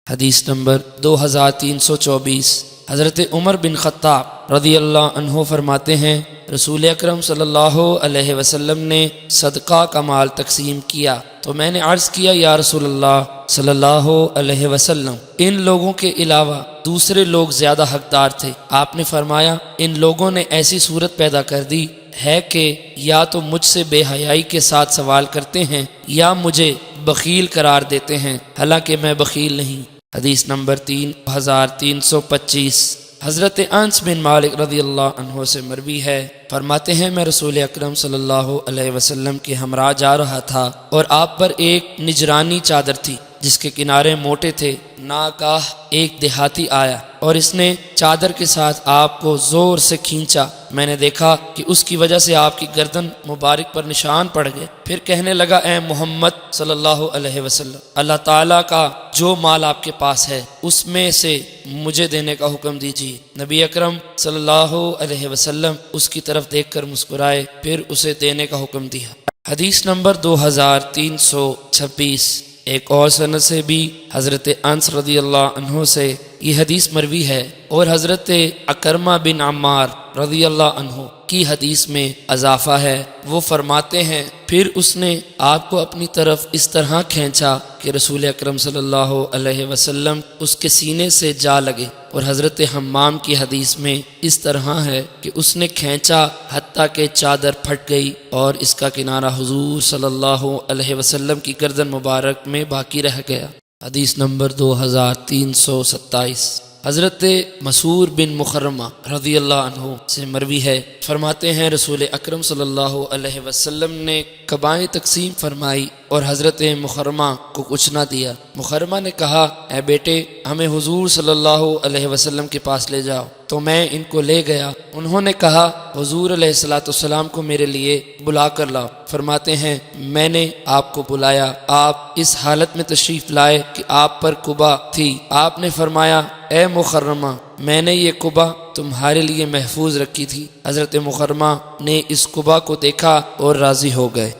حدیث نمبر 2324۔ حضرت عمر بن خطاب رضی اللہ عنہ فرماتے ہیں رسول اکرم صلی اللہ علیہ وسلم نے صدقہ کا مال تقسیم کیا تو میں نے عرض کیا یا رسول اللہ صلی اللہ علیہ وسلم، ان لوگوں کے علاوہ دوسرے لوگ زیادہ حقدار تھے۔ آپ نے فرمایا ان لوگوں نے ایسی صورت پیدا کر دی ہے کہ یا تو مجھ سے بے حیائی کے ساتھ سوال کرتے ہیں یا مجھے بخیل قرار دیتے ہیں، حالانکہ میں بخیل نہیں۔ حدیث نمبر 3325۔ حضرت انس بن مالک رضی اللہ عنہ سے مروی ہے، فرماتے ہیں میں رسول اکرم صلی اللہ علیہ وسلم کے ہمراہ جا رہا تھا اور آپ پر ایک نجرانی چادر تھی جس کے کنارے موٹے تھے۔ ناگاہ ایک دیہاتی آیا اور اس نے چادر کے ساتھ آپ کو زور سے کھینچا۔ میں نے دیکھا کہ اس کی وجہ سے آپ کی گردن مبارک پر نشان پڑ گئے۔ پھر کہنے لگا اے محمد صلی اللہ علیہ وسلم، اللہ تعالیٰ کا جو مال آپ کے پاس ہے اس میں سے مجھے دینے کا حکم دیجیے۔ نبی اکرم صلی اللہ علیہ وسلم اس کی طرف دیکھ کر مسکرائے، پھر اسے دینے کا حکم دیا۔ حدیث نمبر 2326۔ ایک اور سند سے بھی حضرت انس رضی اللہ عنہ سے یہ حدیث مروی ہے، اور حضرت اکرمہ بن عمار رضی اللہ عنہ کی حدیث میں اضافہ ہے۔ وہ فرماتے ہیں پھر اس نے آپ کو اپنی طرف اس طرح کھینچا کہ رسول اکرم صلی اللہ علیہ وسلم اس کے سینے سے جا لگے، اور حضرت حمام کی حدیث میں اس طرح ہے کہ اس نے کھینچا حتیٰ کہ چادر پھٹ گئی اور اس کا کنارہ حضور صلی اللہ علیہ وسلم کی گردن مبارک میں باقی رہ گیا۔ حدیث نمبر 2327۔ حضرت مسعود بن مخرمہ رضی اللہ عنہ سے مروی ہے، فرماتے ہیں رسول اکرم صلی اللہ علیہ وسلم نے قبائیں تقسیم فرمائی اور حضرت مخرمہ کو کچھ نہ دیا۔ مخرمہ نے کہا اے بیٹے ہمیں حضور صلی اللہ علیہ وسلم کے پاس لے جاؤ، تو میں ان کو لے گیا۔ انہوں نے کہا حضور علیہ السلام کو میرے لیے بلا کر لاؤ۔ فرماتے ہیں میں نے آپ کو بلایا، آپ اس حالت میں تشریف لائے کہ آپ پر قبا تھی۔ آپ نے فرمایا اے مخرمہ میں نے یہ قبا تمہارے لیے محفوظ رکھی تھی۔ حضرت مخرمہ نے اس قبا کو دیکھا اور راضی ہو گئے۔